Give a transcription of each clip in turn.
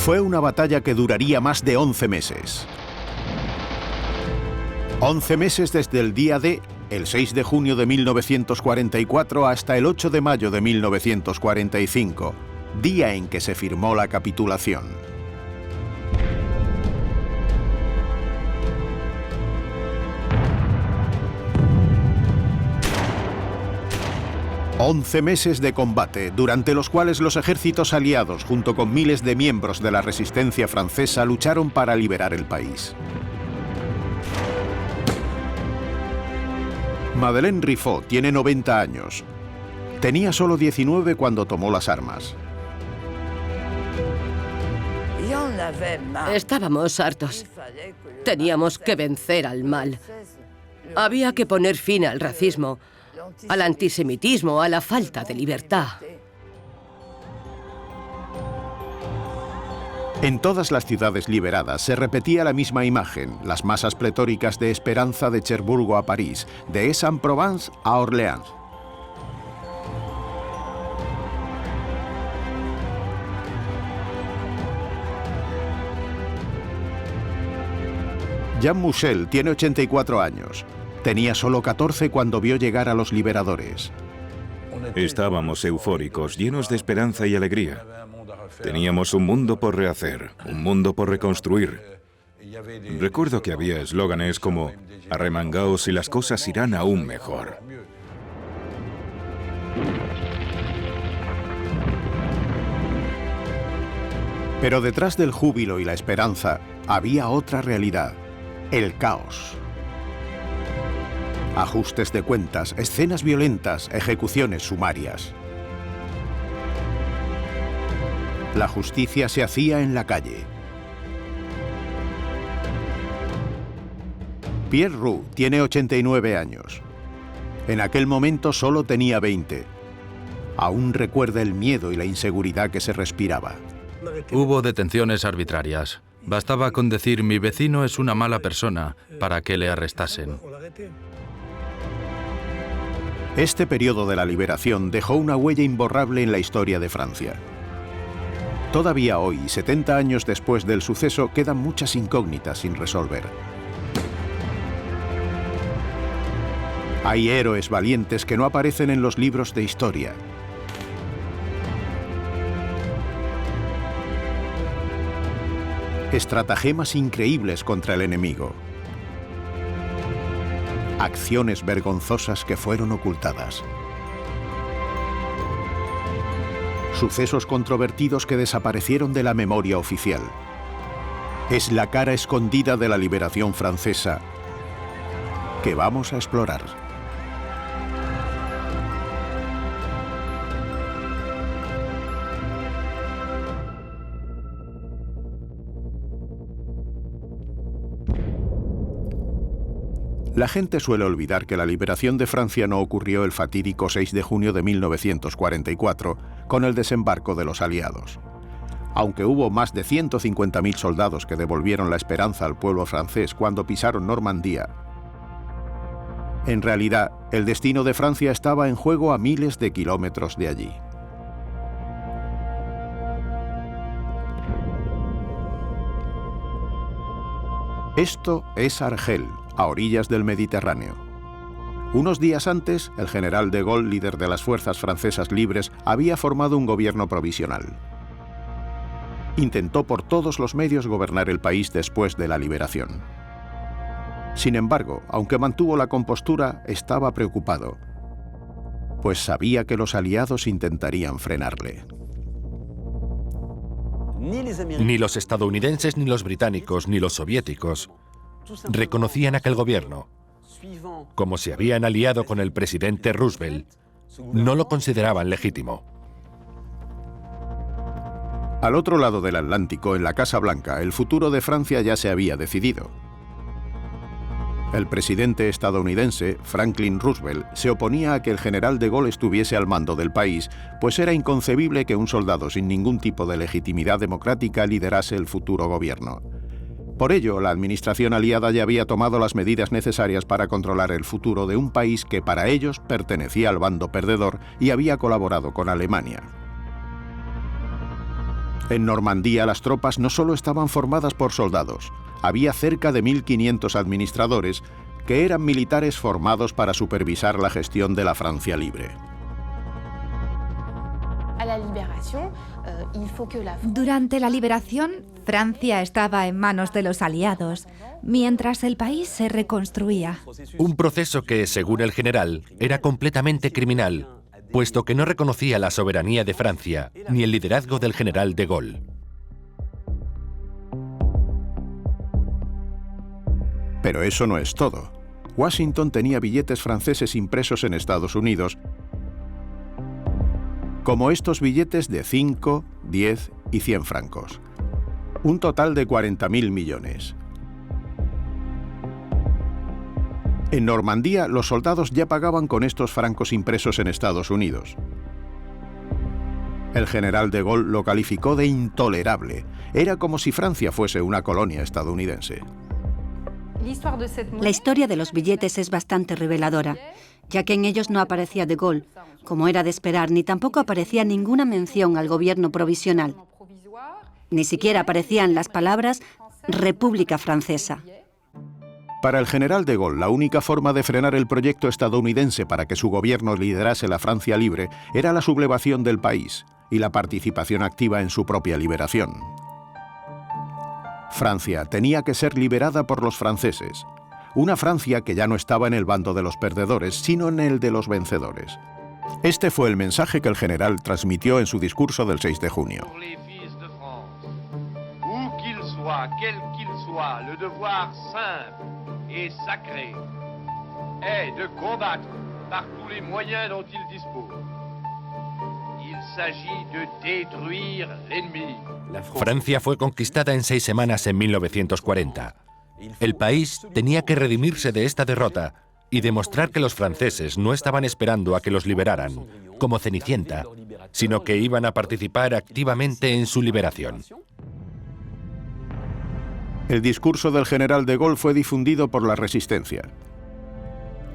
Fue una batalla que duraría más de 11 meses. 11 meses desde el día D, el 6 de junio de 1944, hasta el 8 de mayo de 1945, día en que se firmó la capitulación. Once meses de combate, durante los cuales los ejércitos aliados, junto con miles de miembros de la resistencia francesa, lucharon para liberar el país. Madeleine Riffaut tiene 90 años. Tenía solo 19 cuando tomó las armas. Estábamos hartos. Teníamos que vencer al mal. Había que poner fin al racismo, al antisemitismo, a la falta de libertad. En todas las ciudades liberadas se repetía la misma imagen, las masas pletóricas de Esperanza de Cherburgo a París, de Aix-en-Provence a Orleans. Jean Mouchel tiene 84 años. Tenía solo 14 cuando vio llegar a los liberadores. Estábamos eufóricos, llenos de esperanza y alegría. Teníamos un mundo por rehacer, un mundo por reconstruir. Recuerdo que había eslóganes como «Arremangaos y las cosas irán aún mejor». Pero detrás del júbilo y la esperanza había otra realidad, el caos. Ajustes de cuentas, escenas violentas, ejecuciones sumarias. La justicia se hacía en la calle. Pierre Roux tiene 89 años. En aquel momento solo tenía 20. Aún recuerda el miedo y la inseguridad que se respiraba. Hubo detenciones arbitrarias. Bastaba con decir «mi vecino es una mala persona» para que le arrestasen. Este periodo de la liberación dejó una huella imborrable en la historia de Francia. Todavía hoy, 70 años después del suceso, quedan muchas incógnitas sin resolver. Hay héroes valientes que no aparecen en los libros de historia. Estratagemas increíbles contra el enemigo. Acciones vergonzosas que fueron ocultadas. Sucesos controvertidos que desaparecieron de la memoria oficial. Es la cara escondida de la liberación francesa que vamos a explorar. La gente suele olvidar que la liberación de Francia no ocurrió el fatídico 6 de junio de 1944, con el desembarco de los aliados. Aunque hubo más de 150.000 soldados que devolvieron la esperanza al pueblo francés cuando pisaron Normandía, en realidad, el destino de Francia estaba en juego a miles de kilómetros de allí. Esto es Argel, a orillas del Mediterráneo. Unos días antes, el general de Gaulle, líder de las fuerzas francesas libres, había formado un gobierno provisional. Intentó por todos los medios gobernar el país después de la liberación. Sin embargo, aunque mantuvo la compostura, estaba preocupado, pues sabía que los aliados intentarían frenarle. Ni los estadounidenses, ni los británicos, ni los soviéticos reconocían aquel gobierno. Como se habían aliado con el presidente Roosevelt, no lo consideraban legítimo. Al otro lado del Atlántico, en la Casa Blanca, el futuro de Francia ya se había decidido. El presidente estadounidense, Franklin Roosevelt, se oponía a que el general de Gaulle estuviese al mando del país, pues era inconcebible que un soldado sin ningún tipo de legitimidad democrática liderase el futuro gobierno. Por ello, la administración aliada ya había tomado las medidas necesarias para controlar el futuro de un país que para ellos pertenecía al bando perdedor y había colaborado con Alemania. En Normandía las tropas no solo estaban formadas por soldados, había cerca de 1.500 administradores que eran militares formados para supervisar la gestión de la Francia libre. Durante la liberación, Francia estaba en manos de los aliados, mientras el país se reconstruía. Un proceso que, según el general, era completamente criminal, puesto que no reconocía la soberanía de Francia ni el liderazgo del general de Gaulle. Pero eso no es todo. Washington tenía billetes franceses impresos en Estados Unidos, como estos billetes de 5, 10 y 100 francos. Un total de 40.000 millones. En Normandía, los soldados ya pagaban con estos francos impresos en Estados Unidos. El general de Gaulle lo calificó de intolerable. Era como si Francia fuese una colonia estadounidense. La historia de los billetes es bastante reveladora, ya que en ellos no aparecía de Gaulle, como era de esperar, ni tampoco aparecía ninguna mención al gobierno provisional. Ni siquiera aparecían las palabras República Francesa. Para el general de Gaulle, la única forma de frenar el proyecto estadounidense para que su gobierno liderase la Francia libre era la sublevación del país y la participación activa en su propia liberación. Francia tenía que ser liberada por los franceses, una Francia que ya no estaba en el bando de los perdedores, sino en el de los vencedores. Este fue el mensaje que el general transmitió en su discurso del 6 de junio. Le devoir simple et sacré est de combattre par tous les moyens dont il dispose. Il s'agit de détruire l'ennemi. Francia fue conquistada en 6 semanas en 1940. El país tenía que redimirse de esta derrota y demostrar que los franceses no estaban esperando a que los liberaran, como Cenicienta, sino que iban a participar activamente en su liberación. El discurso del general de Gaulle fue difundido por la resistencia.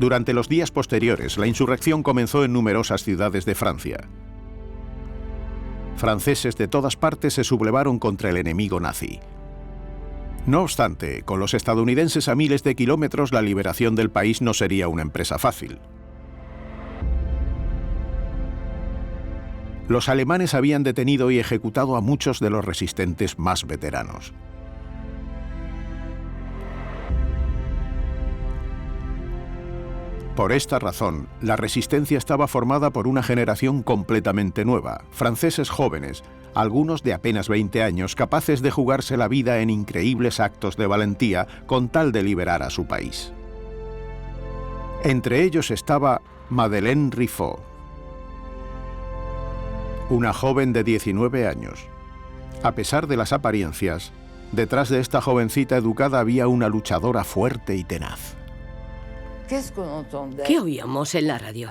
Durante los días posteriores, la insurrección comenzó en numerosas ciudades de Francia. Franceses de todas partes se sublevaron contra el enemigo nazi. No obstante, con los estadounidenses a miles de kilómetros, la liberación del país no sería una empresa fácil. Los alemanes habían detenido y ejecutado a muchos de los resistentes más veteranos. Por esta razón, la resistencia estaba formada por una generación completamente nueva, franceses jóvenes, algunos de apenas 20 años, capaces de jugarse la vida en increíbles actos de valentía con tal de liberar a su país. Entre ellos estaba Madeleine Riffaut, una joven de 19 años. A pesar de las apariencias, detrás de esta jovencita educada había una luchadora fuerte y tenaz. ¿Qué oíamos en la radio?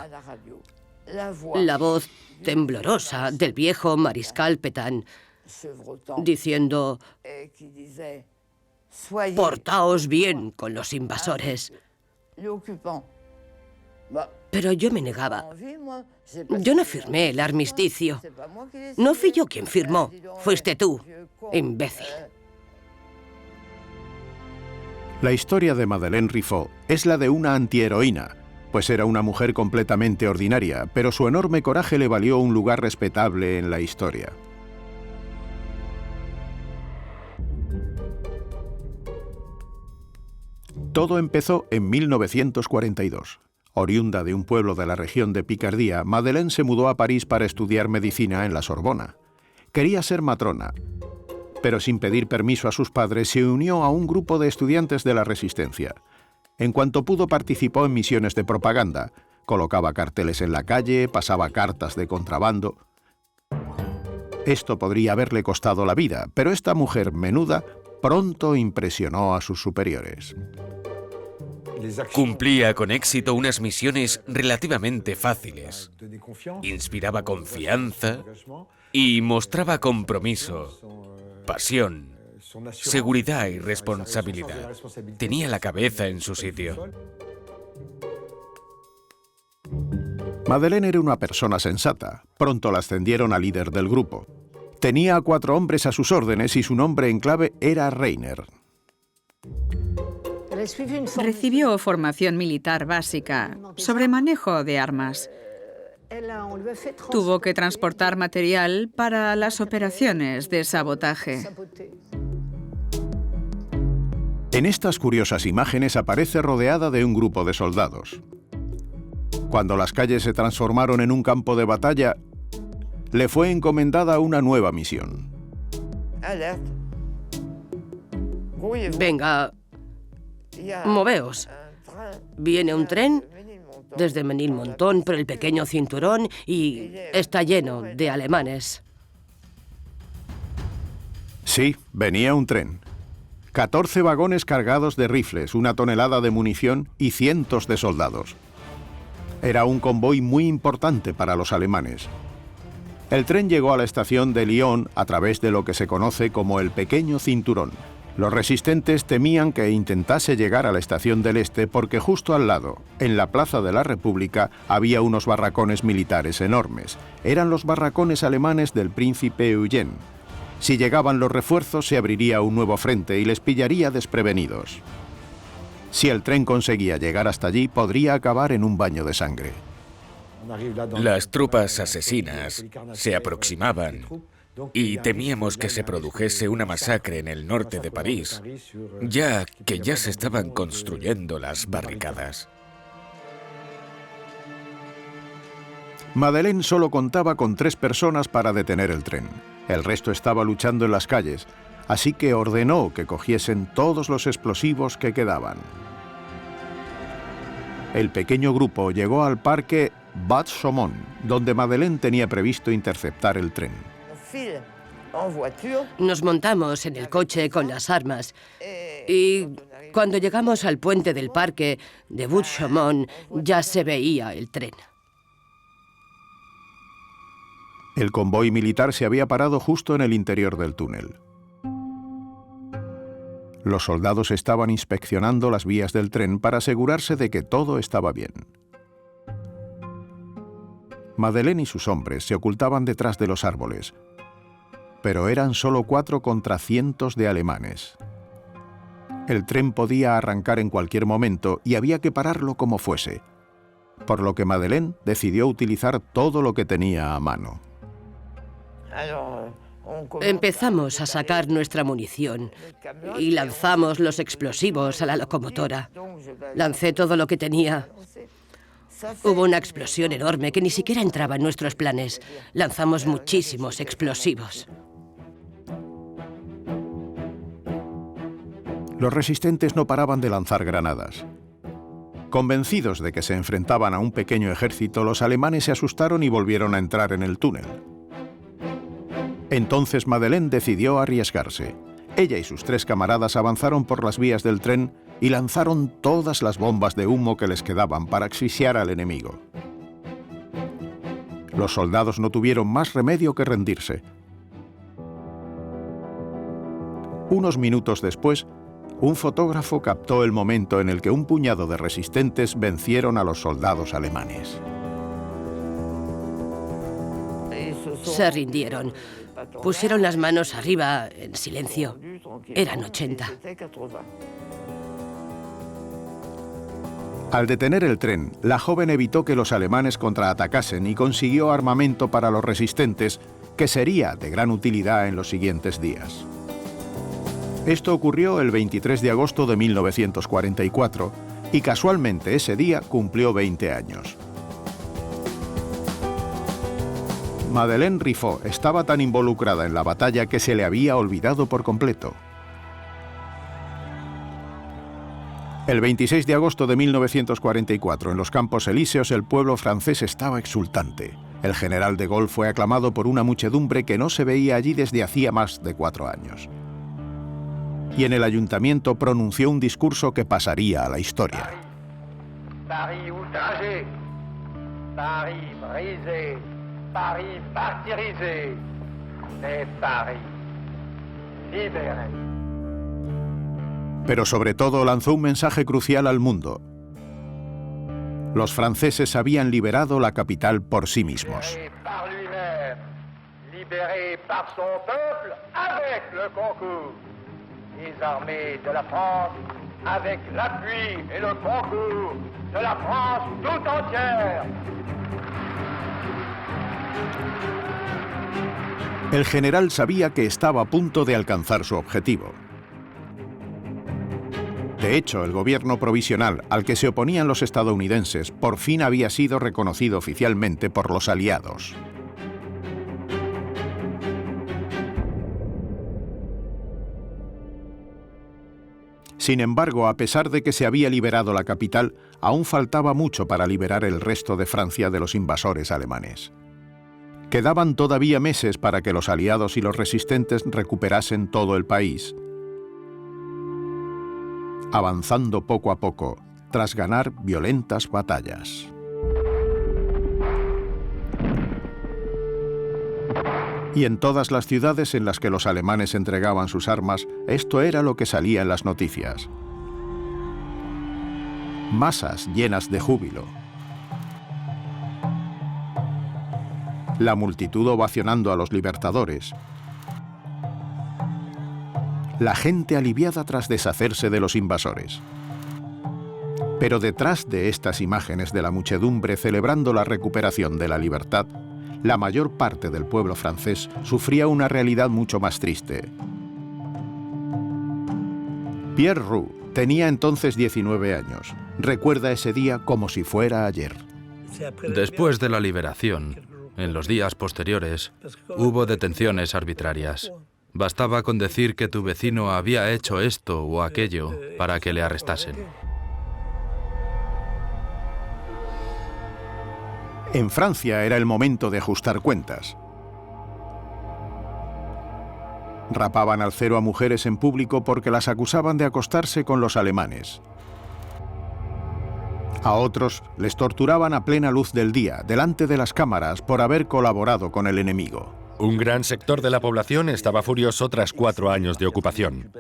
La voz temblorosa del viejo mariscal Pétain, diciendo: «Portaos bien con los invasores». Pero yo me negaba. Yo no firmé el armisticio. No fui yo quien firmó. Fuiste tú, imbécil. La historia de Madeleine Riffaut es la de una antiheroína, pues era una mujer completamente ordinaria, pero su enorme coraje le valió un lugar respetable en la historia. Todo empezó en 1942. Oriunda de un pueblo de la región de Picardía, Madeleine se mudó a París para estudiar medicina en la Sorbona. Quería ser matrona, pero sin pedir permiso a sus padres se unió a un grupo de estudiantes de la Resistencia. En cuanto pudo, participó en misiones de propaganda, colocaba carteles en la calle, pasaba cartas de contrabando. Esto podría haberle costado la vida, pero esta mujer menuda pronto impresionó a sus superiores. Cumplía con éxito unas misiones relativamente fáciles. Inspiraba confianza y mostraba compromiso, pasión, seguridad y responsabilidad. Tenía la cabeza en su sitio. Madeleine era una persona sensata. Pronto la ascendieron a líder del grupo. Tenía a 4 hombres a sus órdenes y su nombre en clave era Reiner. Recibió formación militar básica sobre manejo de armas. Tuvo que transportar material para las operaciones de sabotaje. En estas curiosas imágenes aparece rodeada de un grupo de soldados. Cuando las calles se transformaron en un campo de batalla, le fue encomendada una nueva misión. Venga, moveos. Viene un tren desde Menilmontant por el pequeño cinturón y está lleno de alemanes. Sí, venía un tren. 14 vagones cargados de rifles, 1 tonelada de munición y cientos de soldados. Era un convoy muy importante para los alemanes. El tren llegó a la estación de Lyon a través de lo que se conoce como el pequeño cinturón. Los resistentes temían que intentase llegar a la estación del Este porque justo al lado, en la Plaza de la República, había unos barracones militares enormes. Eran los barracones alemanes del príncipe Eugene. Si llegaban los refuerzos, se abriría un nuevo frente y les pillaría desprevenidos. Si el tren conseguía llegar hasta allí, podría acabar en un baño de sangre. Las tropas asesinas se aproximaban y temíamos que se produjese una masacre en el norte de París, ya que ya se estaban construyendo las barricadas. Madeleine solo contaba con 3 personas para detener el tren. El resto estaba luchando en las calles, así que ordenó que cogiesen todos los explosivos que quedaban. El pequeño grupo llegó al parque Bat-Chaumont, donde Madeleine tenía previsto interceptar el tren. Nos montamos en el coche con las armas y cuando llegamos al puente del parque de Bat-Chaumont ya se veía el tren. El convoy militar se había parado justo en el interior del túnel. Los soldados estaban inspeccionando las vías del tren para asegurarse de que todo estaba bien. Madeleine y sus hombres se ocultaban detrás de los árboles, pero eran solo 4 contra cientos de alemanes. El tren podía arrancar en cualquier momento y había que pararlo como fuese, por lo que Madeleine decidió utilizar todo lo que tenía a mano. Empezamos a sacar nuestra munición y lanzamos los explosivos a la locomotora. Lancé todo lo que tenía. Hubo una explosión enorme que ni siquiera entraba en nuestros planes. Lanzamos muchísimos explosivos. Los resistentes no paraban de lanzar granadas. Convencidos de que se enfrentaban a un pequeño ejército, los alemanes se asustaron y volvieron a entrar en el túnel. Entonces Madeleine decidió arriesgarse. Ella y sus 3 camaradas avanzaron por las vías del tren y lanzaron todas las bombas de humo que les quedaban para asfixiar al enemigo. Los soldados no tuvieron más remedio que rendirse. Unos minutos después, un fotógrafo captó el momento en el que un puñado de resistentes vencieron a los soldados alemanes. Se rindieron. Pusieron las manos arriba en silencio. Eran 80. Al detener el tren, la joven evitó que los alemanes contraatacasen y consiguió armamento para los resistentes, que sería de gran utilidad en los siguientes días. Esto ocurrió el 23 de agosto de 1944 y casualmente ese día cumplió 20 años. Madeleine Riffaut estaba tan involucrada en la batalla que se le había olvidado por completo. El 26 de agosto de 1944, en los Campos Elíseos, el pueblo francés estaba exultante. El general de Gaulle fue aclamado por una muchedumbre que no se veía allí desde hacía más de 4 años. Y en el ayuntamiento pronunció un discurso que pasaría a la historia. Paris outragé, Paris brisé, Paris martyrisé, mais Paris libéré. Pero sobre todo lanzó un mensaje crucial al mundo. Los franceses habían liberado la capital por sí mismos. Par lui-même, libéré par son peuple avec le concours. Les armées de la France avec l'appui et le concours de la France tout entière. El general sabía que estaba a punto de alcanzar su objetivo. De hecho, el gobierno provisional al que se oponían los estadounidenses por fin había sido reconocido oficialmente por los aliados. Sin embargo, a pesar de que se había liberado la capital, aún faltaba mucho para liberar el resto de Francia de los invasores alemanes. Quedaban todavía meses para que los aliados y los resistentes recuperasen todo el país, avanzando poco a poco, tras ganar violentas batallas. Y en todas las ciudades en las que los alemanes entregaban sus armas, esto era lo que salía en las noticias. Masas llenas de júbilo. La multitud ovacionando a los libertadores. La gente aliviada tras deshacerse de los invasores. Pero detrás de estas imágenes de la muchedumbre celebrando la recuperación de la libertad, la mayor parte del pueblo francés sufría una realidad mucho más triste. Pierre Roux tenía entonces 19 años. Recuerda ese día como si fuera ayer. Después de la liberación, en los días posteriores, hubo detenciones arbitrarias. Bastaba con decir que tu vecino había hecho esto o aquello para que le arrestasen. En Francia era el momento de ajustar cuentas. Rapaban al cero a mujeres en público porque las acusaban de acostarse con los alemanes. A otros les torturaban a plena luz del día, delante de las cámaras, por haber colaborado con el enemigo. Un gran sector de la población estaba furioso tras 4 años de ocupación.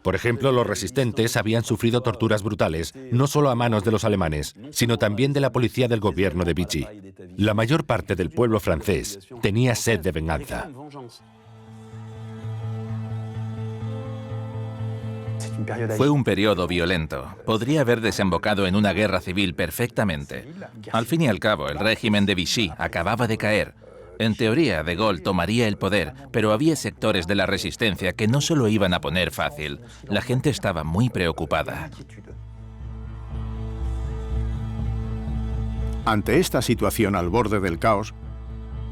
Por ejemplo, los resistentes habían sufrido torturas brutales, no solo a manos de los alemanes, sino también de la policía del gobierno de Vichy. La mayor parte del pueblo francés tenía sed de venganza. Fue un periodo violento. Podría haber desembocado en una guerra civil perfectamente. Al fin y al cabo, el régimen de Vichy acababa de caer. En teoría, de Gaulle tomaría el poder, pero había sectores de la resistencia que no se lo iban a poner fácil. La gente estaba muy preocupada. Ante esta situación al borde del caos,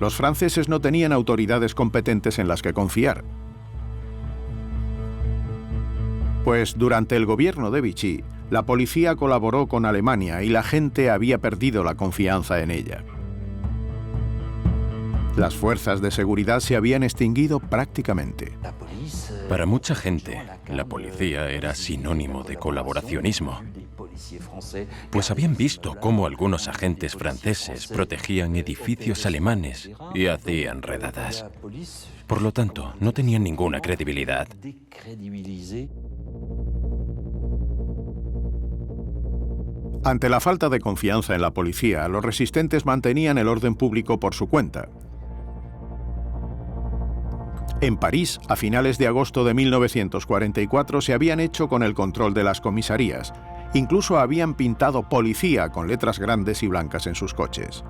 los franceses no tenían autoridades competentes en las que confiar. Pues durante el gobierno de Vichy, la policía colaboró con Alemania y la gente había perdido la confianza en ella. Las fuerzas de seguridad se habían extinguido prácticamente. Para mucha gente, la policía era sinónimo de colaboracionismo, pues habían visto cómo algunos agentes franceses protegían edificios alemanes y hacían redadas. Por lo tanto, no tenían ninguna credibilidad. Ante la falta de confianza en la policía, los resistentes mantenían el orden público por su cuenta. En París, a finales de agosto de 1944, se habían hecho con el control de las comisarías. Incluso habían pintado policía con letras grandes y blancas en sus coches.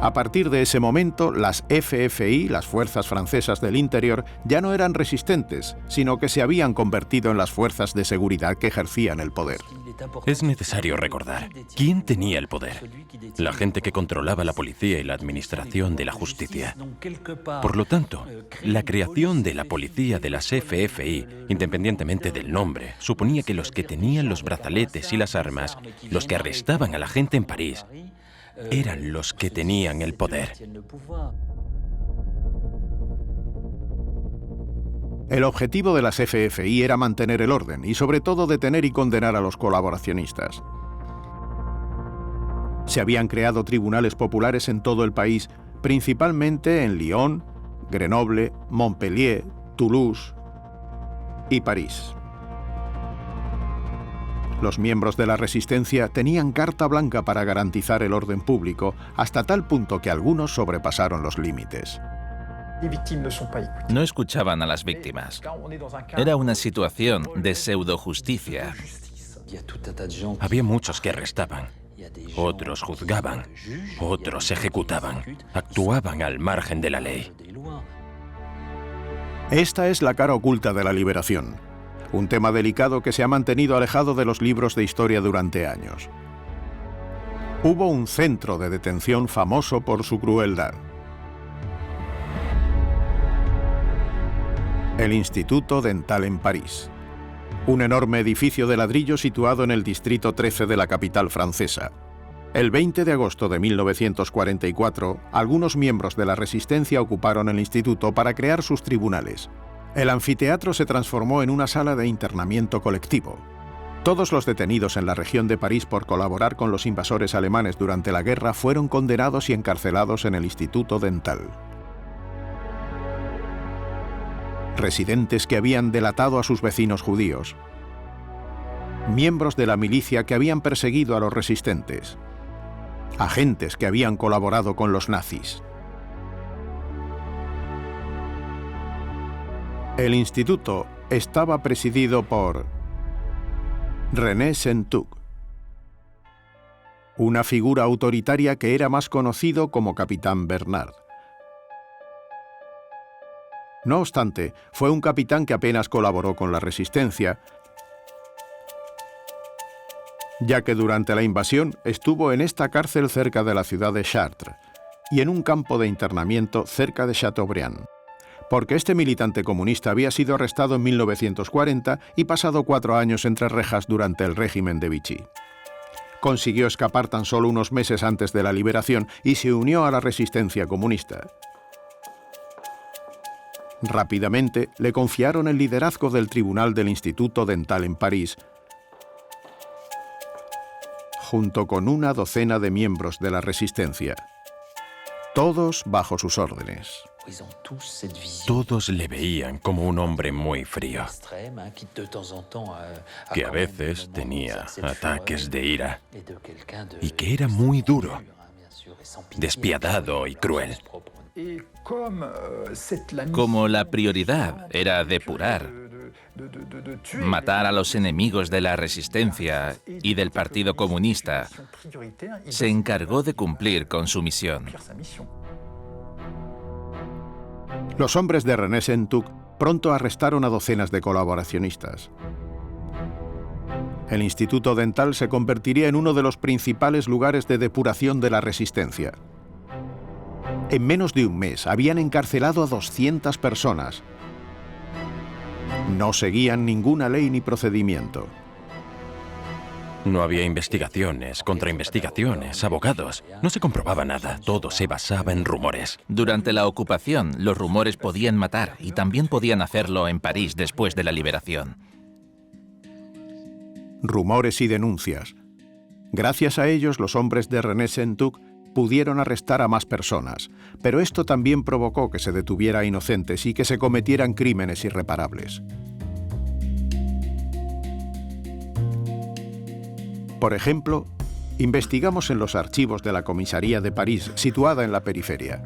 A partir de ese momento, las FFI, las Fuerzas Francesas del Interior, ya no eran resistentes, sino que se habían convertido en las fuerzas de seguridad que ejercían el poder. Es necesario recordar quién tenía el poder: la gente que controlaba la policía y la administración de la justicia. Por lo tanto, la creación de la policía de las FFI, independientemente del nombre, suponía que los que tenían los brazaletes y las armas, los que arrestaban a la gente en París, eran los que tenían el poder. El objetivo de las FFI era mantener el orden y sobre todo detener y condenar a los colaboracionistas. Se habían creado tribunales populares en todo el país, principalmente en Lyon, Grenoble, Montpellier, Toulouse y París. Los miembros de la resistencia tenían carta blanca para garantizar el orden público, hasta tal punto que algunos sobrepasaron los límites. No escuchaban a las víctimas. Era una situación de pseudojusticia. Había muchos que arrestaban, otros juzgaban, otros ejecutaban, actuaban al margen de la ley. Esta es la cara oculta de la liberación, un tema delicado que se ha mantenido alejado de los libros de historia durante años. Hubo un centro de detención famoso por su crueldad. El Instituto Dental en París. Un enorme edificio de ladrillo situado en el distrito 13 de la capital francesa. El 20 de agosto de 1944, algunos miembros de la resistencia ocuparon el instituto para crear sus tribunales. El anfiteatro se transformó en una sala de internamiento colectivo. Todos los detenidos en la región de París por colaborar con los invasores alemanes durante la guerra fueron condenados y encarcelados en el Instituto Dental. Residentes que habían delatado a sus vecinos judíos, miembros de la milicia que habían perseguido a los resistentes, agentes que habían colaborado con los nazis. El instituto estaba presidido por René Sentuc, una figura autoritaria que era más conocido como Capitán Bernard. No obstante, fue un capitán que apenas colaboró con la resistencia, ya que durante la invasión estuvo en esta cárcel cerca de la ciudad de Chartres y en un campo de internamiento cerca de Chateaubriand, porque este militante comunista había sido arrestado en 1940 y pasado 4 años entre rejas durante el régimen de Vichy. Consiguió escapar tan solo unos meses antes de la liberación y se unió a la resistencia comunista. Rápidamente le confiaron el liderazgo del Tribunal del Instituto Dental en París, junto con una docena de miembros de la resistencia, todos bajo sus órdenes. Todos le veían como un hombre muy frío, que a veces tenía ataques de ira y que era muy duro, despiadado y cruel. Como la prioridad era depurar, matar a los enemigos de la resistencia y del Partido Comunista, se encargó de cumplir con su misión. Los hombres de René Sentuc pronto arrestaron a docenas de colaboracionistas. El Instituto Dental se convertiría en uno de los principales lugares de depuración de la resistencia. En menos de un mes habían encarcelado a 200 personas. No seguían ninguna ley ni procedimiento. No había investigaciones, contrainvestigaciones, abogados. No se comprobaba nada. Todo se basaba en rumores. Durante la ocupación, los rumores podían matar y también podían hacerlo en París después de la liberación. Rumores y denuncias. Gracias a ellos, los hombres de René Sentuc pudieron arrestar a más personas, pero esto también provocó que se detuviera a inocentes y que se cometieran crímenes irreparables. Por ejemplo, investigamos en los archivos de la comisaría de París, situada en la periferia.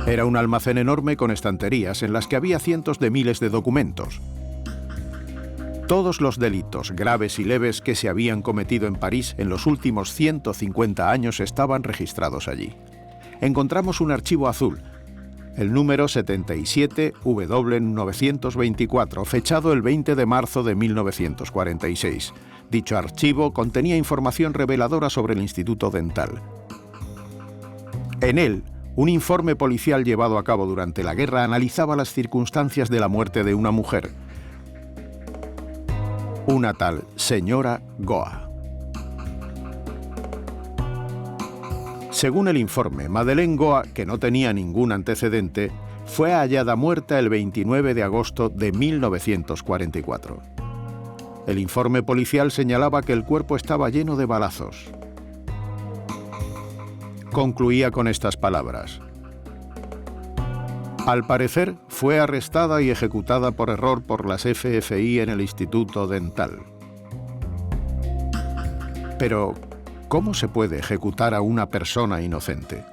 Era un almacén enorme con estanterías en las que había cientos de miles de documentos. Todos los delitos, graves y leves, que se habían cometido en París en los últimos 150 años estaban registrados allí. Encontramos un archivo azul, el número 77W924, fechado el 20 de marzo de 1946. Dicho archivo contenía información reveladora sobre el Instituto Dental. En él, un informe policial llevado a cabo durante la guerra analizaba las circunstancias de la muerte de una mujer, una tal señora Goa. Según el informe, Madeleine Goa, que no tenía ningún antecedente, fue hallada muerta el 29 de agosto de 1944. El informe policial señalaba que el cuerpo estaba lleno de balazos. Concluía con estas palabras: al parecer, fue arrestada y ejecutada por error por las FFI en el Instituto Dental. Pero, ¿cómo se puede ejecutar a una persona inocente?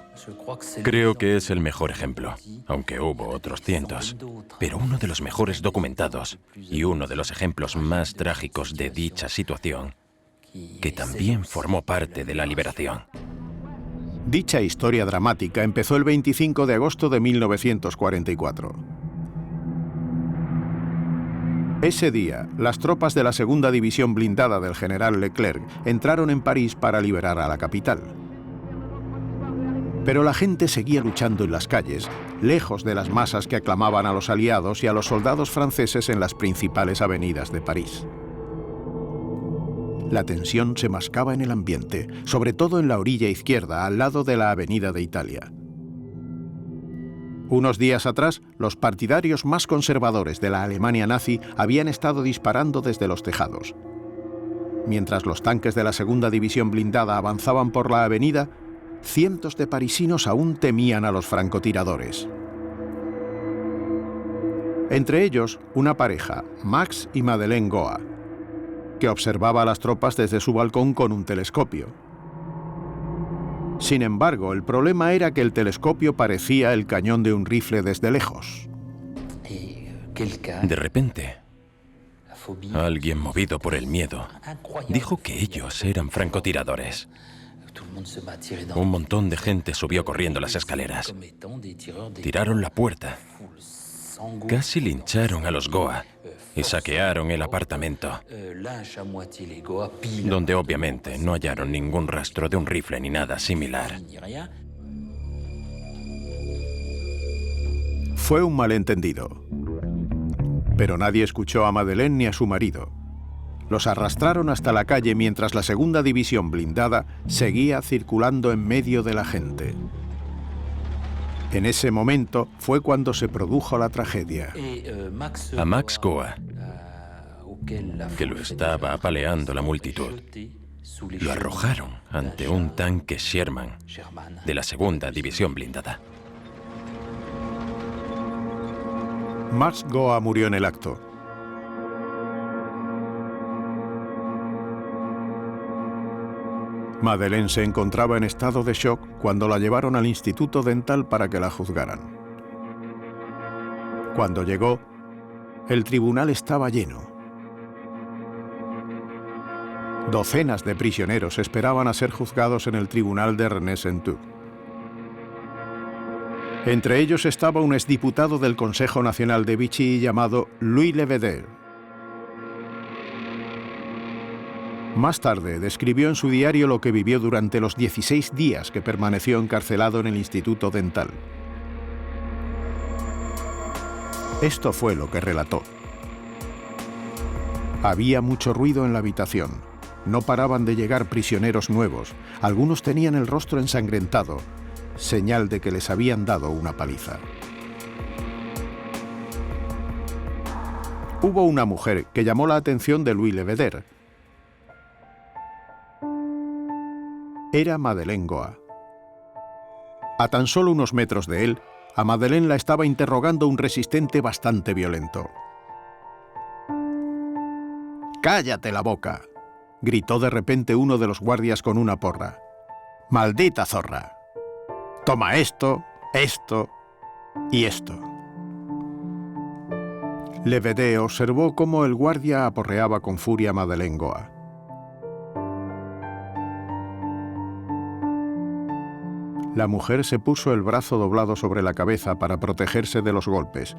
Creo que es el mejor ejemplo, aunque hubo otros cientos, pero uno de los mejores documentados y uno de los ejemplos más trágicos de dicha situación, que también formó parte de la liberación. Dicha historia dramática empezó el 25 de agosto de 1944. Ese día, las tropas de la segunda división blindada del general Leclerc entraron en París para liberar a la capital. Pero la gente seguía luchando en las calles, lejos de las masas que aclamaban a los aliados y a los soldados franceses en las principales avenidas de París. La tensión se mascaba en el ambiente, sobre todo en la orilla izquierda, al lado de la Avenida de Italia. Unos días atrás, los partidarios más conservadores de la Alemania nazi habían estado disparando desde los tejados. Mientras los tanques de la segunda división blindada avanzaban por la avenida, cientos de parisinos aún temían a los francotiradores. Entre ellos, una pareja, Max y Madeleine Goa, que observaba a las tropas desde su balcón con un telescopio. Sin embargo, el problema era que el telescopio parecía el cañón de un rifle desde lejos. De repente, alguien movido por el miedo dijo que ellos eran francotiradores. Un montón de gente subió corriendo las escaleras. Tiraron la puerta. Casi lincharon a los Goa y saquearon el apartamento, donde obviamente no hallaron ningún rastro de un rifle ni nada similar. Fue un malentendido. Pero nadie escuchó a Madeleine ni a su marido. Los arrastraron hasta la calle mientras la segunda división blindada seguía circulando en medio de la gente. En ese momento fue cuando se produjo la tragedia. A Max Goa, que lo estaba apaleando la multitud, lo arrojaron ante un tanque Sherman de la segunda división blindada. Max Goa murió en el acto. Madeleine se encontraba en estado de shock cuando la llevaron al Instituto Dental para que la juzgaran. Cuando llegó, el tribunal estaba lleno. Docenas de prisioneros esperaban a ser juzgados en el tribunal de Rennes-en-Touc. Entre ellos estaba un exdiputado del Consejo Nacional de Vichy llamado Louis Levedere. Más tarde describió en su diario lo que vivió durante los 16 días que permaneció encarcelado en el Instituto Dental. Esto fue lo que relató. Había mucho ruido en la habitación. No paraban de llegar prisioneros nuevos. Algunos tenían el rostro ensangrentado, señal de que les habían dado una paliza. Hubo una mujer que llamó la atención de Louis Levedere. Era Madeleine Goa. A tan solo unos metros de él, a Madeleine la estaba interrogando un resistente bastante violento. «¡Cállate la boca!», gritó de repente uno de los guardias con una porra. «¡Maldita zorra! Toma esto, esto y esto». Levedere observó cómo el guardia aporreaba con furia a Madeleine Goa. La mujer se puso el brazo doblado sobre la cabeza para protegerse de los golpes.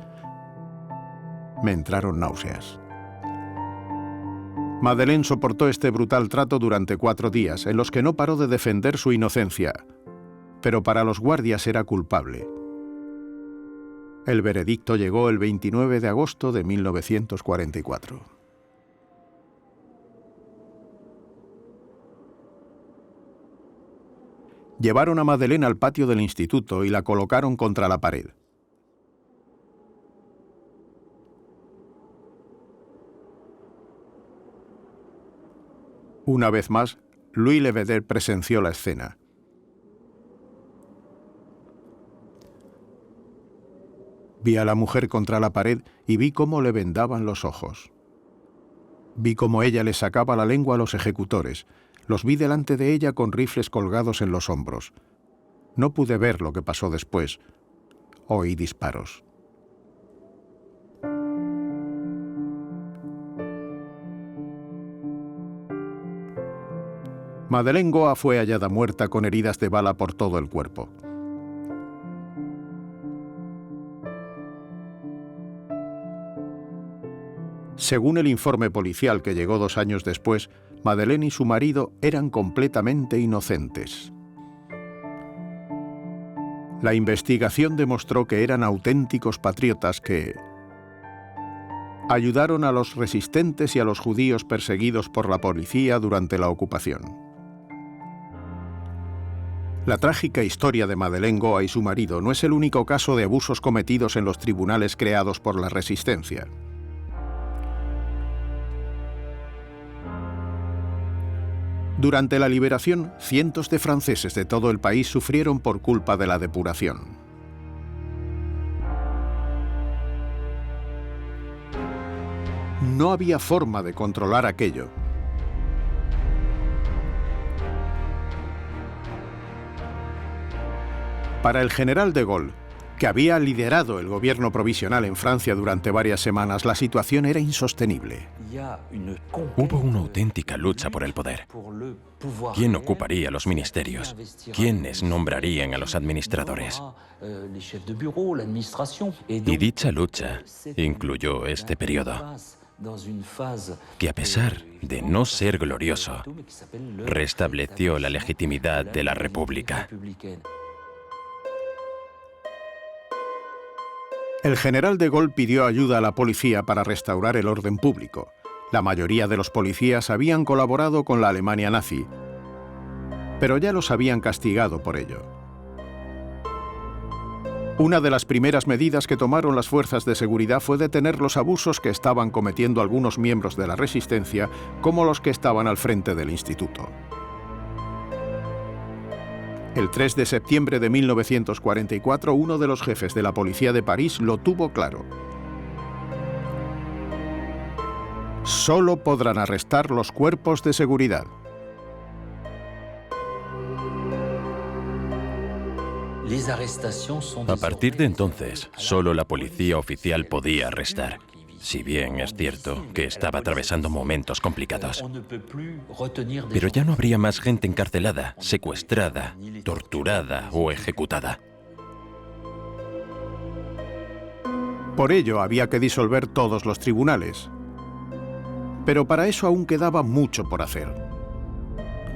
Me entraron náuseas. Madeleine soportó este brutal trato durante 4 días, en los que no paró de defender su inocencia, pero para los guardias era culpable. El veredicto llegó el 29 de agosto de 1944. Llevaron a Madeleine al patio del instituto y la colocaron contra la pared. Una vez más, Louis Levedere presenció la escena. Vi a la mujer contra la pared y vi cómo le vendaban los ojos. Vi cómo ella les sacaba la lengua a los ejecutores. Los vi delante de ella con rifles colgados en los hombros. No pude ver lo que pasó después. Oí disparos. Madeleine Goa fue hallada muerta con heridas de bala por todo el cuerpo. Según el informe policial que llegó 2 años después, Madeleine y su marido eran completamente inocentes. La investigación demostró que eran auténticos patriotas que ayudaron a los resistentes y a los judíos perseguidos por la policía durante la ocupación. La trágica historia de Madeleine Goa y su marido no es el único caso de abusos cometidos en los tribunales creados por la resistencia. Durante la liberación, cientos de franceses de todo el país sufrieron por culpa de la depuración. No había forma de controlar aquello. Para el general de Gaulle, que había liderado el gobierno provisional en Francia durante varias semanas, la situación era insostenible. Hubo una auténtica lucha por el poder. ¿Quién ocuparía los ministerios? ¿Quiénes nombrarían a los administradores? Y dicha lucha incluyó este periodo, que a pesar de no ser glorioso, restableció la legitimidad de la República. El general de Gaulle pidió ayuda a la policía para restaurar el orden público. La mayoría de los policías habían colaborado con la Alemania nazi, pero ya los habían castigado por ello. Una de las primeras medidas que tomaron las fuerzas de seguridad fue detener los abusos que estaban cometiendo algunos miembros de la resistencia, como los que estaban al frente del instituto. El 3 de septiembre de 1944, uno de los jefes de la policía de París lo tuvo claro. Solo podrán arrestar los cuerpos de seguridad. A partir de entonces, solo la policía oficial podía arrestar. Si bien es cierto que estaba atravesando momentos complicados. Pero ya no habría más gente encarcelada, secuestrada, torturada o ejecutada. Por ello había que disolver todos los tribunales. Pero para eso aún quedaba mucho por hacer.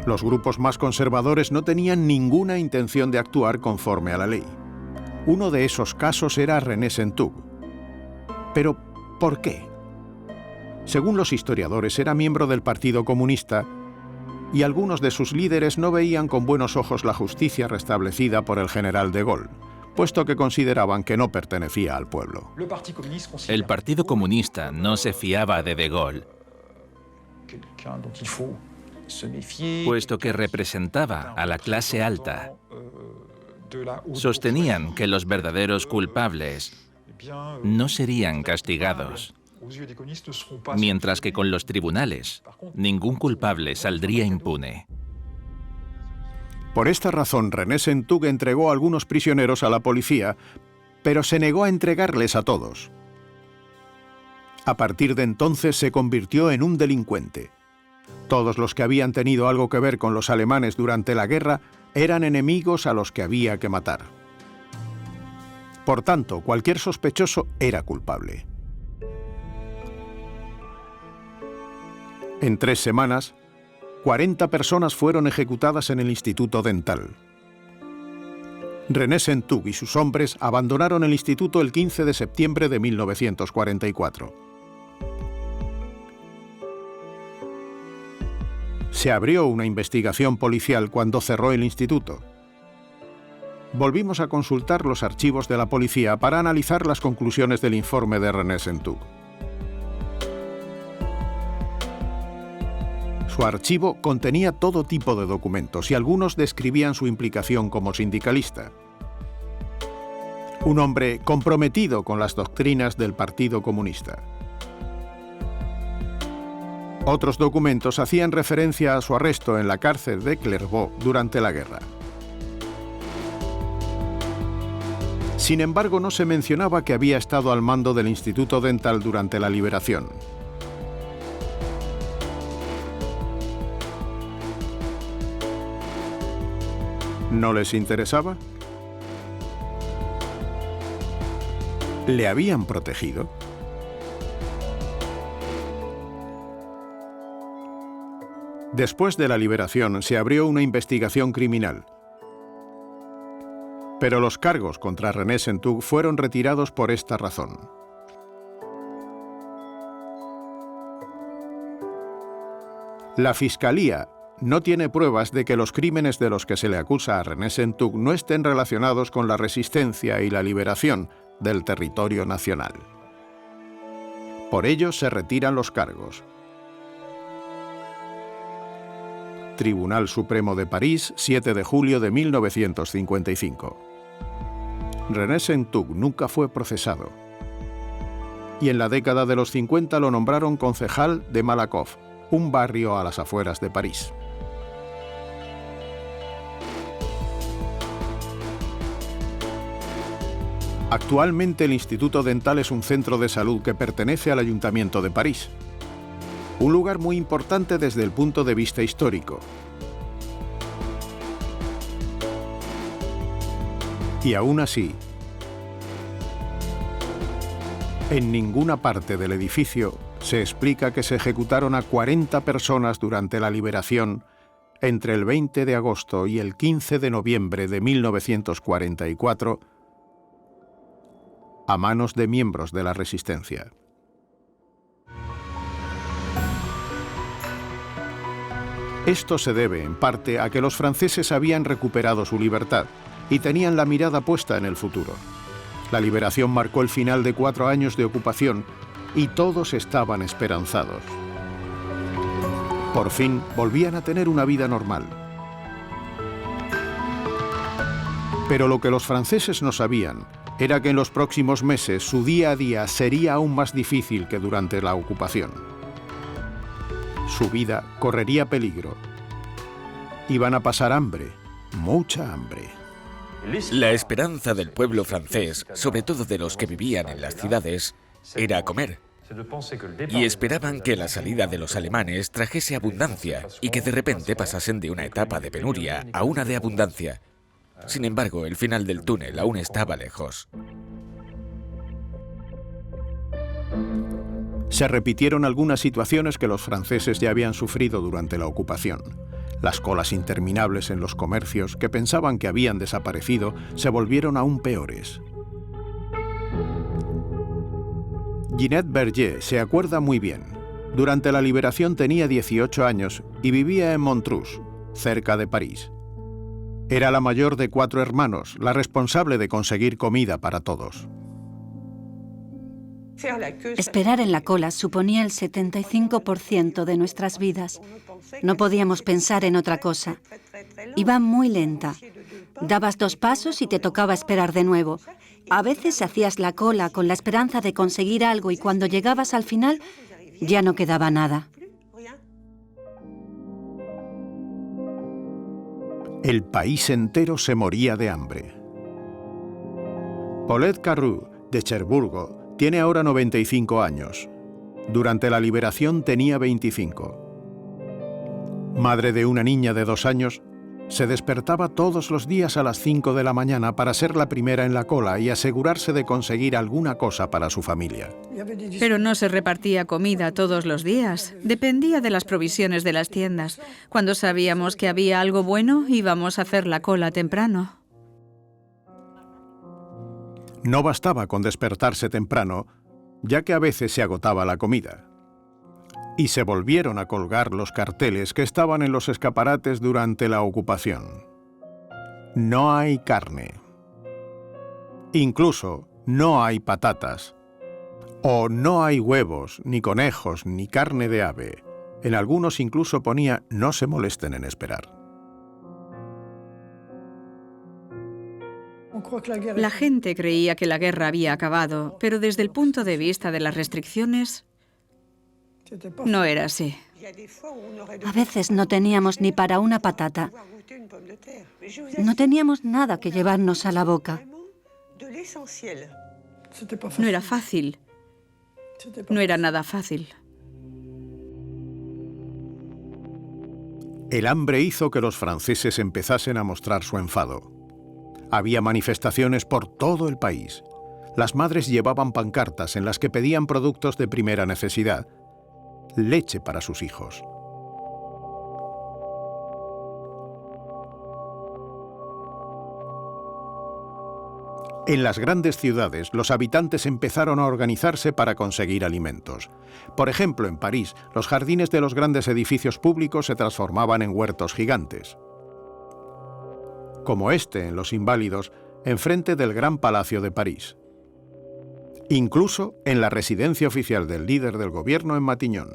Los grupos más conservadores no tenían ninguna intención de actuar conforme a la ley. Uno de esos casos era René Sentoug. Pero ¿por qué? Según los historiadores, era miembro del Partido Comunista y algunos de sus líderes no veían con buenos ojos la justicia restablecida por el general de Gaulle, puesto que consideraban que no pertenecía al pueblo. El Partido Comunista no se fiaba de Gaulle, puesto que representaba a la clase alta. Sostenían que los verdaderos culpables no serían castigados, mientras que con los tribunales ningún culpable saldría impune. Por esta razón, René Sentoug entregó a algunos prisioneros a la policía, pero se negó a entregarles a todos. A partir de entonces se convirtió en un delincuente. Todos los que habían tenido algo que ver con los alemanes durante la guerra eran enemigos a los que había que matar. Por tanto, cualquier sospechoso era culpable. En 3 semanas, 40 personas fueron ejecutadas en el Instituto Dental. René Sentoug y sus hombres abandonaron el instituto el 15 de septiembre de 1944. Se abrió una investigación policial cuando cerró el instituto. Volvimos a consultar los archivos de la policía para analizar las conclusiones del informe de René Sentoug. Su archivo contenía todo tipo de documentos y algunos describían su implicación como sindicalista. Un hombre comprometido con las doctrinas del Partido Comunista. Otros documentos hacían referencia a su arresto en la cárcel de Clairvaux durante la guerra. Sin embargo, no se mencionaba que había estado al mando del Instituto Dental durante la liberación. ¿No les interesaba? ¿Le habían protegido? Después de la liberación se abrió una investigación criminal. Pero los cargos contra René Sentug fueron retirados por esta razón. La Fiscalía no tiene pruebas de que los crímenes de los que se le acusa a René Sentug no estén relacionados con la resistencia y la liberación del territorio nacional. Por ello se retiran los cargos. Tribunal Supremo de París, 7 de julio de 1955. René Sentug nunca fue procesado. Y en la década de los 50 lo nombraron concejal de Malakoff, un barrio a las afueras de París. Actualmente el Instituto Dental es un centro de salud que pertenece al Ayuntamiento de París. Un lugar muy importante desde el punto de vista histórico. Y aún así, en ninguna parte del edificio se explica que se ejecutaron a 40 personas durante la liberación entre el 20 de agosto y el 15 de noviembre de 1944 a manos de miembros de la resistencia. Esto se debe, en parte, a que los franceses habían recuperado su libertad y tenían la mirada puesta en el futuro. La liberación marcó el final de 4 años de ocupación y todos estaban esperanzados. Por fin volvían a tener una vida normal. Pero lo que los franceses no sabían era que en los próximos meses su día a día sería aún más difícil que durante la ocupación. Su vida correría peligro. Iban a pasar hambre, mucha hambre. La esperanza del pueblo francés, sobre todo de los que vivían en las ciudades, era comer. Y esperaban que la salida de los alemanes trajese abundancia y que de repente pasasen de una etapa de penuria a una de abundancia. Sin embargo, el final del túnel aún estaba lejos. Se repitieron algunas situaciones que los franceses ya habían sufrido durante la ocupación. Las colas interminables en los comercios, que pensaban que habían desaparecido, se volvieron aún peores. Ginette Berger se acuerda muy bien. Durante la liberación tenía 18 años y vivía en Montreuil, cerca de París. Era la mayor de 4 hermanos, la responsable de conseguir comida para todos. Esperar en la cola suponía el 75% de nuestras vidas. No podíamos pensar en otra cosa. Iba muy lenta. Dabas 2 pasos y te tocaba esperar de nuevo. A veces hacías la cola con la esperanza de conseguir algo y cuando llegabas al final ya no quedaba nada. El país entero se moría de hambre. Paulette Carrou, de Cherbourg, tiene ahora 95 años. Durante la liberación tenía 25. Madre de una niña de 2 años, se despertaba todos los días a las 5 de la mañana para ser la primera en la cola y asegurarse de conseguir alguna cosa para su familia. Pero no se repartía comida todos los días. Dependía de las provisiones de las tiendas. Cuando sabíamos que había algo bueno, íbamos a hacer la cola temprano. No bastaba con despertarse temprano, ya que a veces se agotaba la comida. Y se volvieron a colgar los carteles que estaban en los escaparates durante la ocupación. No hay carne. Incluso no hay patatas. O no hay huevos, ni conejos, ni carne de ave. En algunos incluso ponía no se molesten en esperar. La gente creía que la guerra había acabado, pero desde el punto de vista de las restricciones, no era así. A veces no teníamos ni para una patata. No teníamos nada que llevarnos a la boca. No era fácil. No era nada fácil. El hambre hizo que los franceses empezasen a mostrar su enfado. Había manifestaciones por todo el país. Las madres llevaban pancartas en las que pedían productos de primera necesidad, leche para sus hijos. En las grandes ciudades, los habitantes empezaron a organizarse para conseguir alimentos. Por ejemplo, en París, los jardines de los grandes edificios públicos se transformaban en huertos gigantes. Como este en Los Inválidos, enfrente del Gran Palacio de París. Incluso en la residencia oficial del líder del gobierno en Matignon.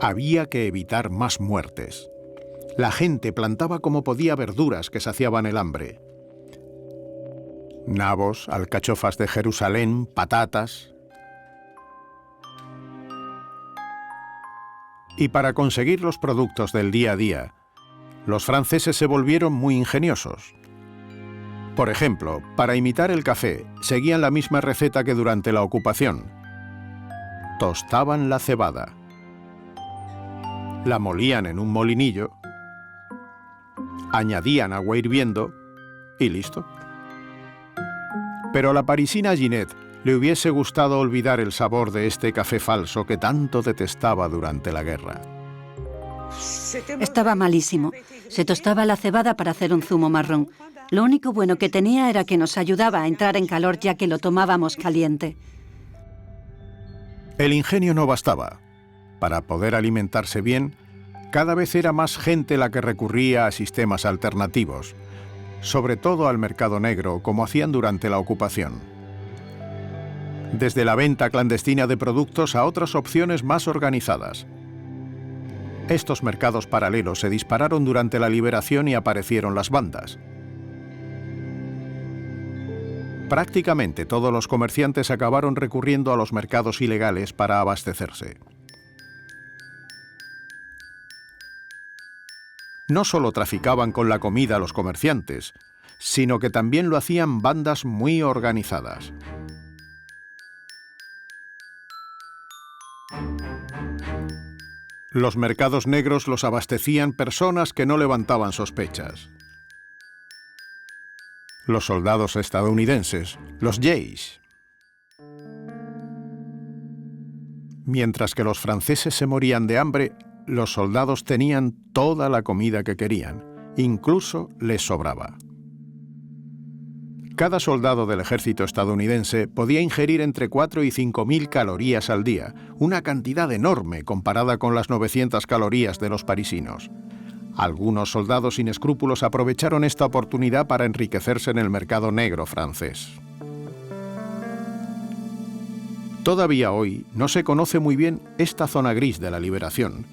Había que evitar más muertes. La gente plantaba como podía verduras que saciaban el hambre. Nabos, alcachofas de Jerusalén, patatas. Y para conseguir los productos del día a día, los franceses se volvieron muy ingeniosos. Por ejemplo, para imitar el café, seguían la misma receta que durante la ocupación. Tostaban la cebada. La molían en un molinillo, añadían agua hirviendo y listo. Pero a la parisina Ginette le hubiese gustado olvidar el sabor de este café falso que tanto detestaba durante la guerra. Estaba malísimo. Se tostaba la cebada para hacer un zumo marrón. Lo único bueno que tenía era que nos ayudaba a entrar en calor ya que lo tomábamos caliente. El ingenio no bastaba. Para poder alimentarse bien, cada vez era más gente la que recurría a sistemas alternativos, sobre todo al mercado negro, como hacían durante la ocupación. Desde la venta clandestina de productos a otras opciones más organizadas. Estos mercados paralelos se dispararon durante la liberación y aparecieron las bandas. Prácticamente todos los comerciantes acabaron recurriendo a los mercados ilegales para abastecerse. No solo traficaban con la comida los comerciantes, sino que también lo hacían bandas muy organizadas. Los mercados negros los abastecían personas que no levantaban sospechas. Los soldados estadounidenses, los Jays. Mientras que los franceses se morían de hambre, los soldados tenían toda la comida que querían, incluso les sobraba. Cada soldado del ejército estadounidense podía ingerir entre 4 y 5.000 calorías al día, una cantidad enorme comparada con las 900 calorías de los parisinos. Algunos soldados sin escrúpulos aprovecharon esta oportunidad para enriquecerse en el mercado negro francés. Todavía hoy no se conoce muy bien esta zona gris de la liberación,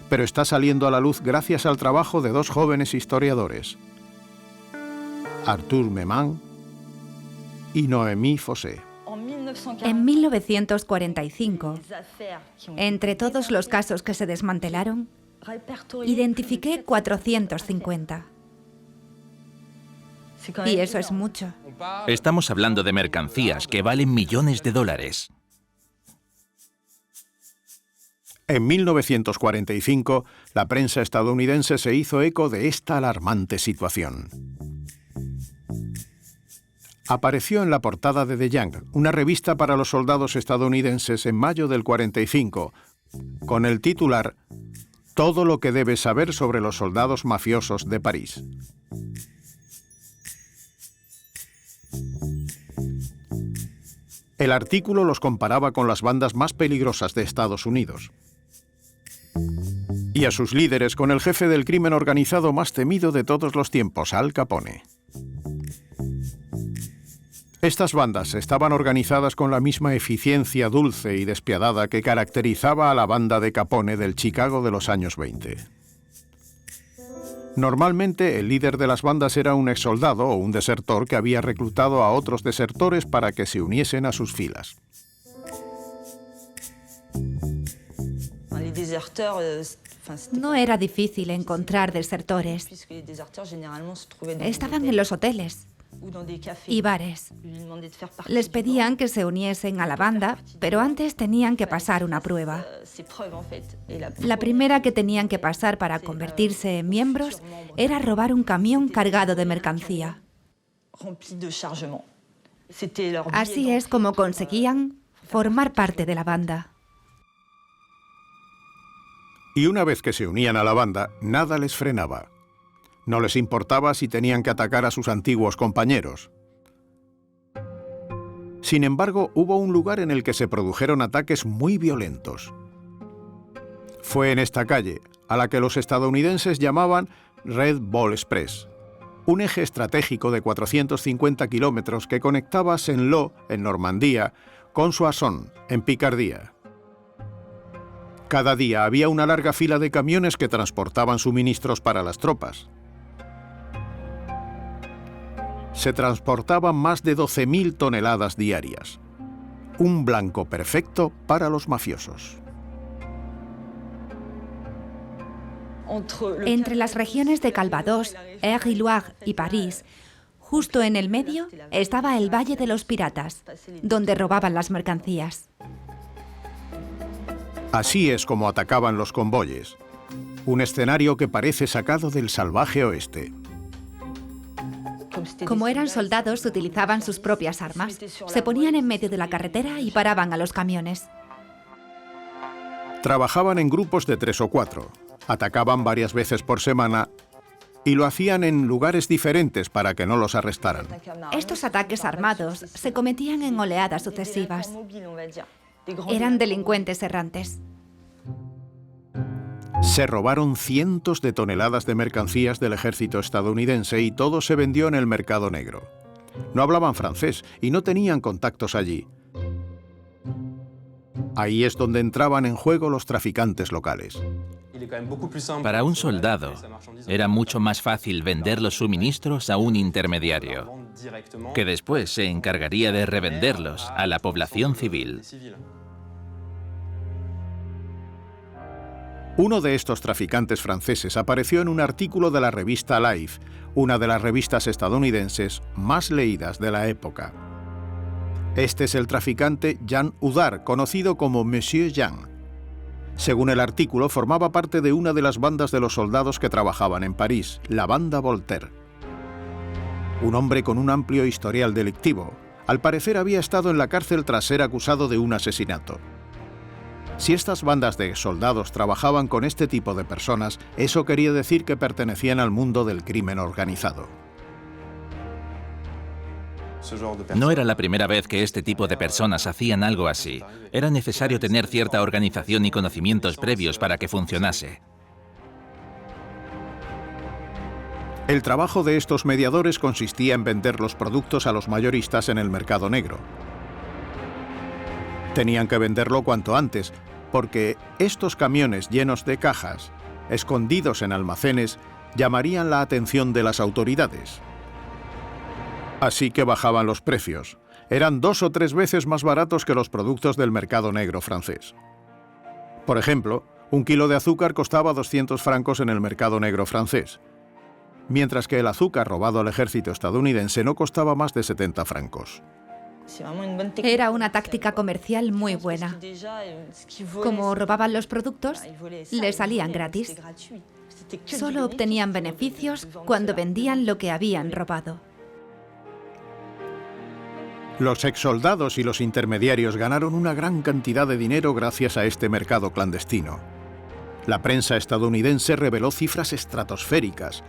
pero está saliendo a la luz gracias al trabajo de dos jóvenes historiadores, Arthur Memant y Noémie Fossé. En 1945, entre todos los casos que se desmantelaron, identifiqué 450. Y eso es mucho. Estamos hablando de mercancías que valen millones de dólares. En 1945, la prensa estadounidense se hizo eco de esta alarmante situación. Apareció en la portada de The Young, una revista para los soldados estadounidenses en mayo del 45, con el titular «Todo lo que debes saber sobre los soldados mafiosos de París». El artículo los comparaba con las bandas más peligrosas de Estados Unidos y a sus líderes con el jefe del crimen organizado más temido de todos los tiempos, Al Capone. Estas bandas estaban organizadas con la misma eficiencia dulce y despiadada que caracterizaba a la banda de Capone del Chicago de los años 20. Normalmente, el líder de las bandas era un exsoldado o un desertor que había reclutado a otros desertores para que se uniesen a sus filas. No era difícil encontrar desertores. Estaban en los hoteles. y bares. Les pedían que se uniesen a la banda, pero antes tenían que pasar una prueba. La primera que tenían que pasar para convertirse en miembros era robar un camión cargado de mercancía. Así es como conseguían formar parte de la banda. Y una vez que se unían a la banda, nada les frenaba. No les importaba si tenían que atacar a sus antiguos compañeros. Sin embargo, hubo un lugar en el que se produjeron ataques muy violentos. Fue en esta calle, a la que los estadounidenses llamaban Red Ball Express, un eje estratégico de 450 kilómetros que conectaba Saint-Lô, en Normandía, con Soissons, en Picardía. Cada día había una larga fila de camiones que transportaban suministros para las tropas. Se transportaban más de 12.000 toneladas diarias. Un blanco perfecto para los mafiosos. Entre las regiones de Calvados, Eure-et-Loir y París, justo en el medio, estaba el Valle de los Piratas, donde robaban las mercancías. Así es como atacaban los convoyes. Un escenario que parece sacado del salvaje oeste. Como eran soldados, utilizaban sus propias armas. Se ponían en medio de la carretera y paraban a los camiones. Trabajaban en grupos de 3 o 4. Atacaban varias veces por semana y lo hacían en lugares diferentes para que no los arrestaran. Estos ataques armados se cometían en oleadas sucesivas. Eran delincuentes errantes. Se robaron cientos de toneladas de mercancías del ejército estadounidense y todo se vendió en el mercado negro. No hablaban francés y no tenían contactos allí. Ahí es donde entraban en juego los traficantes locales. Para un soldado, era mucho más fácil vender los suministros a un intermediario, que después se encargaría de revenderlos a la población civil. Uno de estos traficantes franceses apareció en un artículo de la revista Life, una de las revistas estadounidenses más leídas de la época. Este es el traficante Jean Oudard, conocido como Monsieur Jean. Según el artículo, formaba parte de una de las bandas de los soldados que trabajaban en París, la banda Voltaire. Un hombre con un amplio historial delictivo. Al parecer había estado en la cárcel tras ser acusado de un asesinato. Si estas bandas de soldados trabajaban con este tipo de personas, eso quería decir que pertenecían al mundo del crimen organizado. No era la primera vez que este tipo de personas hacían algo así. Era necesario tener cierta organización y conocimientos previos para que funcionase. El trabajo de estos mediadores consistía en vender los productos a los mayoristas en el mercado negro. Tenían que venderlo cuanto antes, porque estos camiones llenos de cajas, escondidos en almacenes, llamarían la atención de las autoridades. Así que bajaban los precios. Eran 2 o 3 veces más baratos que los productos del mercado negro francés. Por ejemplo, un kilo de azúcar costaba 200 francos en el mercado negro francés, mientras que el azúcar robado al ejército estadounidense no costaba más de 70 francos. Era una táctica comercial muy buena. Como robaban los productos, les salían gratis. Solo obtenían beneficios cuando vendían lo que habían robado. Los exsoldados y los intermediarios ganaron una gran cantidad de dinero gracias a este mercado clandestino. La prensa estadounidense reveló cifras estratosféricas.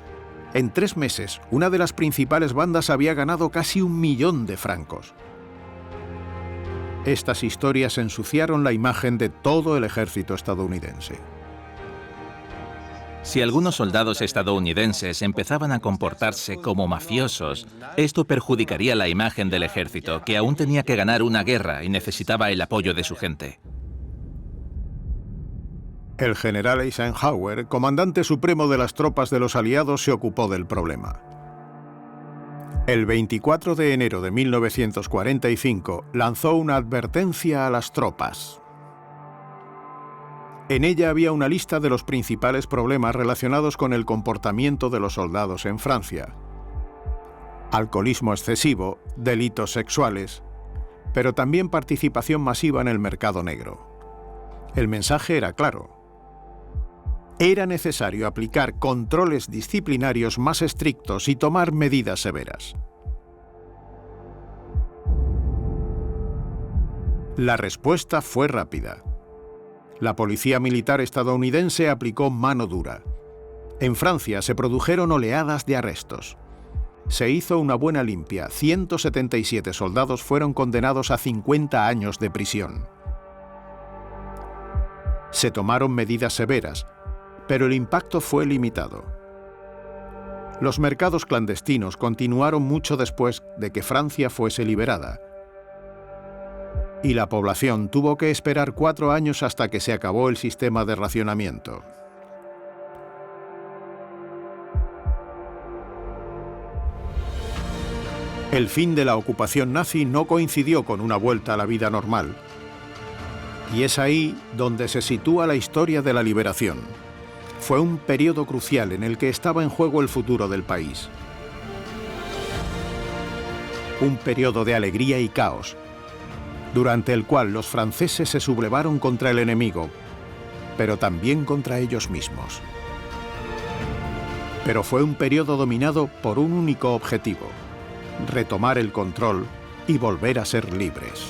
En 3 meses, una de las principales bandas había ganado casi 1 millón de francos. Estas historias ensuciaron la imagen de todo el ejército estadounidense. Si algunos soldados estadounidenses empezaban a comportarse como mafiosos, esto perjudicaría la imagen del ejército, que aún tenía que ganar una guerra y necesitaba el apoyo de su gente. El general Eisenhower, comandante supremo de las tropas de los aliados, se ocupó del problema. El 24 de enero de 1945 lanzó una advertencia a las tropas. En ella había una lista de los principales problemas relacionados con el comportamiento de los soldados en Francia. alcoholismo excesivo, delitos sexuales, pero también participación masiva en el mercado negro. El mensaje era claro. Era necesario aplicar controles disciplinarios más estrictos y tomar medidas severas. La respuesta fue rápida. La policía militar estadounidense aplicó mano dura. En Francia se produjeron oleadas de arrestos. Se hizo una buena limpia. 177 soldados fueron condenados a 50 años de prisión. Se tomaron medidas severas, pero el impacto fue limitado. Los mercados clandestinos continuaron mucho después de que Francia fuese liberada, y la población tuvo que esperar 4 años hasta que se acabó el sistema de racionamiento. El fin de la ocupación nazi no coincidió con una vuelta a la vida normal, y es ahí donde se sitúa la historia de la liberación. Fue un periodo crucial en el que estaba en juego el futuro del país. Un periodo de alegría y caos, durante el cual los franceses se sublevaron contra el enemigo, pero también contra ellos mismos. Pero fue un periodo dominado por un único objetivo: retomar el control y volver a ser libres.